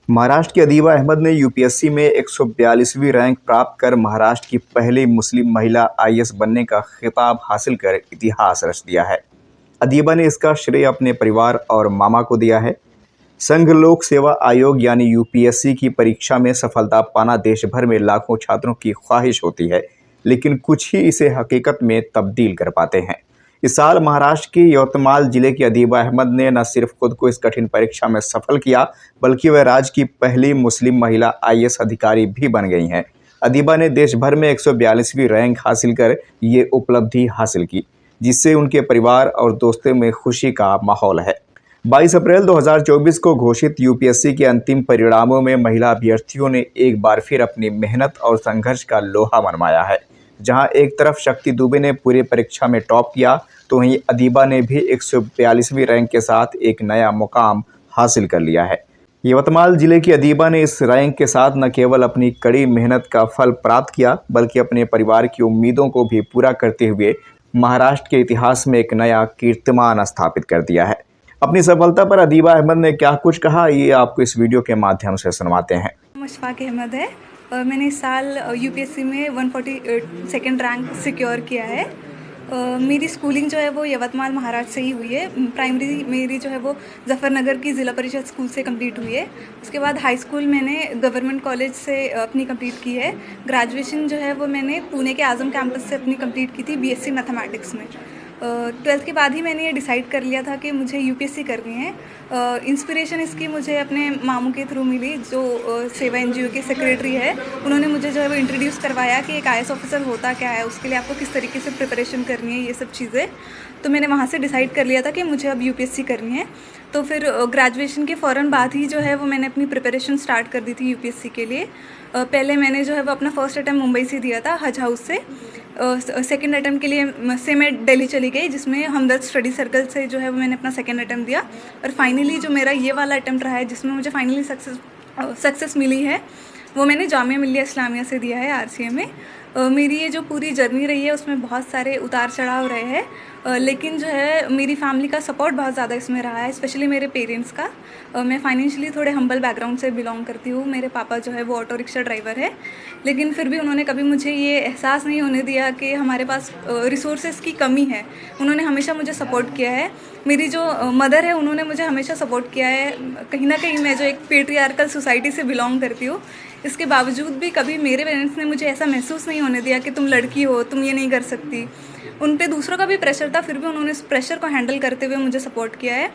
महाराष्ट्र की अदीबा अहमद ने यूपीएससी में 142वीं रैंक प्राप्त कर महाराष्ट्र की पहली मुस्लिम महिला आईएएस बनने का खिताब हासिल कर इतिहास रच दिया है। अदीबा ने इसका श्रेय अपने परिवार और मामा को दिया है। संघ लोक सेवा आयोग यानी यूपीएससी की परीक्षा में सफलता पाना देश भर में लाखों छात्रों की ख्वाहिश होती है, लेकिन कुछ ही इसे हकीकत में तब्दील कर पाते हैं। इस साल महाराष्ट्र के यवतमाल जिले की अदीबा अहमद ने न सिर्फ खुद को इस कठिन परीक्षा में सफल किया, बल्कि वह राज्य की पहली मुस्लिम महिला आईएएस अधिकारी भी बन गई हैं। अदीबा ने देश भर में 142वीं रैंक हासिल कर ये उपलब्धि हासिल की, जिससे उनके परिवार और दोस्तों में खुशी का माहौल है। 22 अप्रैल 2024 को घोषित यूपीएससी के अंतिम परिणामों में महिला अभ्यर्थियों ने एक बार फिर अपनी मेहनत और संघर्ष का लोहा मनवाया है। जहां एक तरफ शक्ति दुबे ने पूरी परीक्षा में टॉप किया, तो वहीं अदीबा ने भी 142वीं रैंक के साथ एक नया मुकाम हासिल कर लिया है। यवतमाल जिले की अदीबा ने इस रैंक के साथ न केवल अपनी कड़ी मेहनत का फल प्राप्त किया, बल्कि अपने परिवार की उम्मीदों को भी पूरा करते हुए महाराष्ट्र के इतिहास में एक नया कीर्तिमान स्थापित कर दिया है। अपनी सफलता पर अदीबा अहमद ने क्या कुछ कहा, ये आपको इस वीडियो के माध्यम से सुनवाते हैं। मुशफ़ाक़ अहमद है और मैंने इस साल यूपीएससी में 142nd रैंक सिक्योर किया है। मेरी स्कूलिंग जो है वो यवतमाल महाराष्ट्र से ही हुई है। प्राइमरी मेरी जो है वो जफ़रनगर की ज़िला परिषद स्कूल से कंप्लीट हुई है। उसके बाद हाई स्कूल मैंने गवर्नमेंट कॉलेज से अपनी कंप्लीट की है। ग्रेजुएशन जो है वो मैंने पुणे के आज़म कैंपस से अपनी कंप्लीट की थी बीएससी मैथमेटिक्स में। 12th के बाद ही मैंने ये डिसाइड कर लिया था कि मुझे यूपीएससी करनी है। इंस्पिरेशन इसकी मुझे अपने मामू के थ्रू मिली, जो सेवा एनजीओ के सेक्रेटरी है। उन्होंने मुझे जो है वो इंट्रोड्यूस करवाया कि एक आईएएस ऑफिसर होता क्या है, उसके लिए आपको किस तरीके से प्रिपरेशन करनी है, ये सब चीज़ें। तो मैंने वहाँ से डिसाइड कर लिया था कि मुझे अब यूपीएससी करनी है। तो फिर ग्रेजुएशन के फ़ौरन बाद ही जो है वो मैंने अपनी प्रिपरेशन स्टार्ट कर दी थी यूपीएससी के लिए। पहले मैंने जो है वो अपना फर्स्ट अटैम्प्ट मुंबई से दिया था, हज हाउस से। सेकेंड अटैम्प्ट के लिए से मैं दिल्ली चली गई, जिसमें हमदर्द स्टडी सर्कल से जो है वो मैंने अपना सेकेंड अटैम्प्ट दिया। और फाइनली जो मेरा ये वाला अटैम्प्ट रहा है, जिसमें मुझे फाइनली सक्सेस मिली है, वो मैंने जामिया मिल्लिया इस्लामिया से दिया है, आरसीए में। मेरी ये जो पूरी जर्नी रही है उसमें बहुत सारे उतार चढ़ाव रहे हैं, लेकिन जो है मेरी फैमिली का सपोर्ट बहुत ज़्यादा इसमें रहा है, स्पेशली मेरे पेरेंट्स का। मैं फाइनेंशियली थोड़े हम्बल बैकग्राउंड से बिलोंग करती हूँ। मेरे पापा जो है वो ऑटो रिक्शा ड्राइवर है, लेकिन फिर भी उन्होंने कभी मुझे ये एहसास नहीं होने दिया कि हमारे पास रिसोर्सेज की कमी है। उन्होंने हमेशा मुझे सपोर्ट किया है। मेरी जो मदर है, उन्होंने मुझे हमेशा सपोर्ट किया है। कहीं ना कहीं मैं जो एक पेट्रियार्कल सोसाइटी से बिलोंग करती हूँ, इसके बावजूद भी कभी मेरे पेरेंट्स ने मुझे ऐसा महसूस नहीं होने दिया कि तुम लड़की हो, तुम ये नहीं कर सकती। उन पे दूसरों का भी प्रेशर था, फिर भी उन्होंने इस प्रेशर को हैंडल करते हुए मुझे सपोर्ट किया है।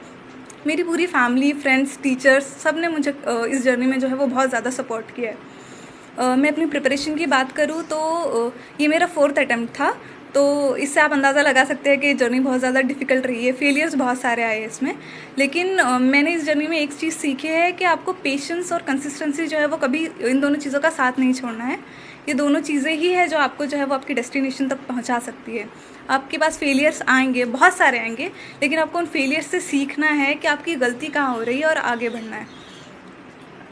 मेरी पूरी फैमिली, फ्रेंड्स, टीचर्स, सब ने मुझे इस जर्नी में जो है वो बहुत ज़्यादा सपोर्ट किया है। मैं अपनी प्रिपरेशन की बात करूँ तो ये मेरा 4th अटैम्प्ट था, तो इससे आप अंदाज़ा लगा सकते हैं कि जर्नी बहुत ज़्यादा डिफ़िकल्ट रही है। फेलियर्स बहुत सारे आए इसमें, लेकिन मैंने इस जर्नी में एक चीज़ सीखी है कि आपको पेशेंस और कंसिस्टेंसी जो है वो कभी इन दोनों चीज़ों का साथ नहीं छोड़ना है। ये दोनों चीज़ें ही है जो आपको जो है वो आपकी डेस्टिनेशन तक पहुंचा सकती है। आपके पास फेलियर्स आएंगे, बहुत सारे आएंगे, लेकिन आपको उन फेलियर्स से सीखना है कि आपकी गलती कहाँ हो रही है और आगे बढ़ना है।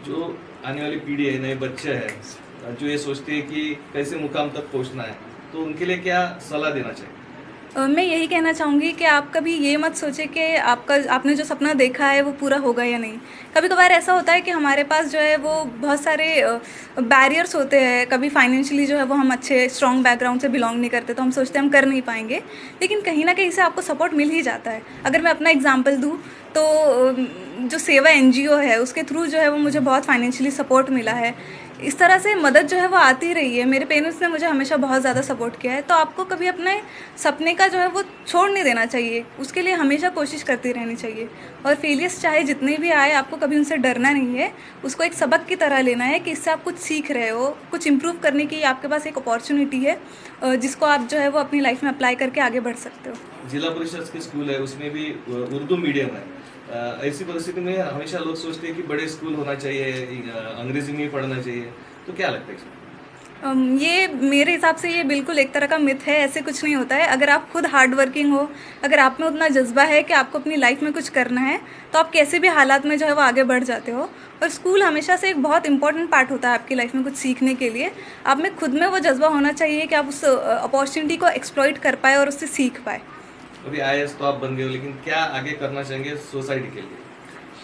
जो आने वाली पीढ़ी है, नए बच्चे हैं जो ये सोचते हैं कि कैसे मुकाम तक पहुंचना है, तो उनके लिए क्या सलाह देना चाहिए? मैं यही कहना चाहूँगी कि आप कभी ये मत सोचें कि आपने जो सपना देखा है वो पूरा होगा या नहीं। कभी कभार ऐसा होता है कि हमारे पास जो है वो बहुत सारे बैरियर्स होते हैं। कभी फाइनेंशियली जो है वो हम अच्छे स्ट्रॉन्ग बैकग्राउंड से बिलोंग नहीं करते, तो हम सोचते हैं हम कर नहीं पाएंगे, लेकिन कहीं ना कहीं से आपको सपोर्ट मिल ही जाता है। अगर मैं अपना एग्जाम्पल दूँ तो जो सेवा एनजीओ है, उसके थ्रू जो है वो मुझे बहुत फाइनेंशियली सपोर्ट मिला है। इस तरह से मदद जो है वो आती रही है। मेरे पेरेंट्स ने मुझे हमेशा बहुत ज़्यादा सपोर्ट किया है। तो आपको कभी अपने सपने का जो है वो छोड़ नहीं देना चाहिए, उसके लिए हमेशा कोशिश करती रहनी चाहिए। और फेलियर्स चाहे जितने भी आए, आपको कभी उनसे डरना नहीं है। उसको एक सबक की तरह लेना है कि इससे आप कुछ सीख रहे हो, कुछ इम्प्रूव करने की आपके पास एक अपॉर्चुनिटी है, जिसको आप जो है वो अपनी लाइफ में अप्लाई करके आगे बढ़ सकते हो। जिला परिषद के स्कूल है, उसमें भी उर्दू मीडियम है। ऐसी परिस्थिति में हमेशा लोग सोचते हैं कि बड़े स्कूल होना चाहिए, अंग्रेजी में ही पढ़ना चाहिए, तो क्या लगता है इसमें? ये मेरे हिसाब से ये बिल्कुल एक तरह का मिथ है। ऐसे कुछ नहीं होता है। अगर आप खुद हार्ड वर्किंग हो, अगर आप में उतना जज्बा है कि आपको अपनी लाइफ में कुछ करना है, तो आप कैसे भी हालात में जो है वो आगे बढ़ जाते हो। और स्कूल हमेशा से एक बहुत इंपॉर्टेंट पार्ट होता है आपकी लाइफ में कुछ सीखने के लिए। आप में खुद में वो जज्बा होना चाहिए कि आप उस अपॉर्चुनिटी को एक्सप्लॉइट कर पाए और उससे सीख पाए। अभी आईएएस तो आप बन गए हो, लेकिन क्या आगे करना चाहेंगे सोसाइटी के लिए?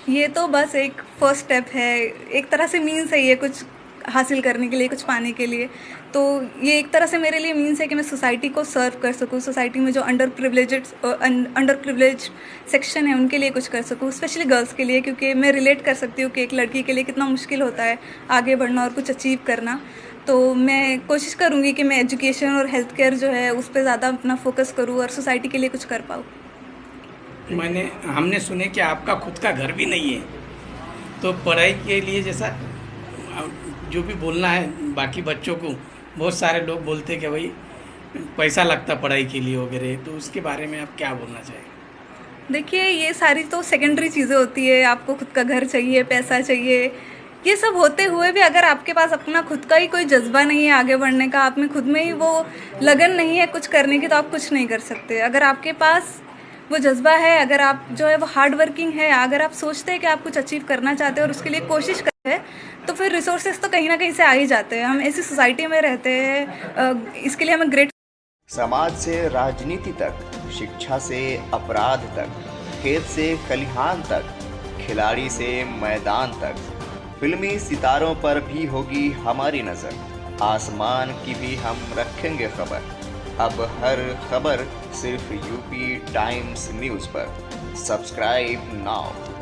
ये तो बस एक फर्स्ट स्टेप है, एक तरह से मीन्स है ये कुछ हासिल करने के लिए, कुछ पाने के लिए। तो ये एक तरह से मेरे लिए मीन्स है कि मैं सोसाइटी को सर्व कर सकूँ, सोसाइटी में जो अंडर प्रिविलेज्ड सेक्शन है उनके लिए कुछ कर सकूँ, स्पेशली गर्ल्स के लिए, क्योंकि मैं रिलेट कर सकती हूँ कि एक लड़की के लिए कितना मुश्किल होता है आगे बढ़ना और कुछ अचीव करना। तो मैं कोशिश करूँगी कि मैं एजुकेशन और हेल्थ केयर जो है उस पर ज़्यादा अपना फोकस करूँ और सोसाइटी के लिए कुछ कर पाऊँ। हमने सुने कि आपका खुद का घर भी नहीं है, तो पढ़ाई के लिए जैसा जो भी बोलना है बाकी बच्चों को, बहुत सारे लोग बोलते हैं कि भाई पैसा लगता पढ़ाई के लिए वगैरह, तो उसके बारे में आप क्या बोलना चाहेंगे? देखिए, ये सारी तो सेकेंडरी चीज़ें होती है। आपको खुद का घर चाहिए, पैसा चाहिए, ये सब होते हुए भी अगर आपके पास अपना खुद का ही कोई जज्बा नहीं है आगे बढ़ने का, आप में खुद में ही वो लगन नहीं है कुछ करने की, तो आप कुछ नहीं कर सकते। अगर आपके पास वो जज्बा है, अगर आप जो है वो हार्ड वर्किंग है, अगर आप सोचते हैं कि आप कुछ अचीव करना चाहते हैं और उसके लिए कोशिश करते हैं, तो फिर रिसोर्सेज तो कहीं ना कहीं से आ ही जाते हैं। हम ऐसी सोसाइटी में रहते हैं, इसके लिए हमें ग्रेट। समाज से राजनीति तक, शिक्षा से अपराध तक, खेत से खलिहान तक, खिलाड़ी से मैदान तक, फिल्मी सितारों पर भी होगी हमारी नज़र, आसमान की भी हम रखेंगे खबर। अब हर खबर सिर्फ यूपी टाइम्स न्यूज़ पर। Subscribe now.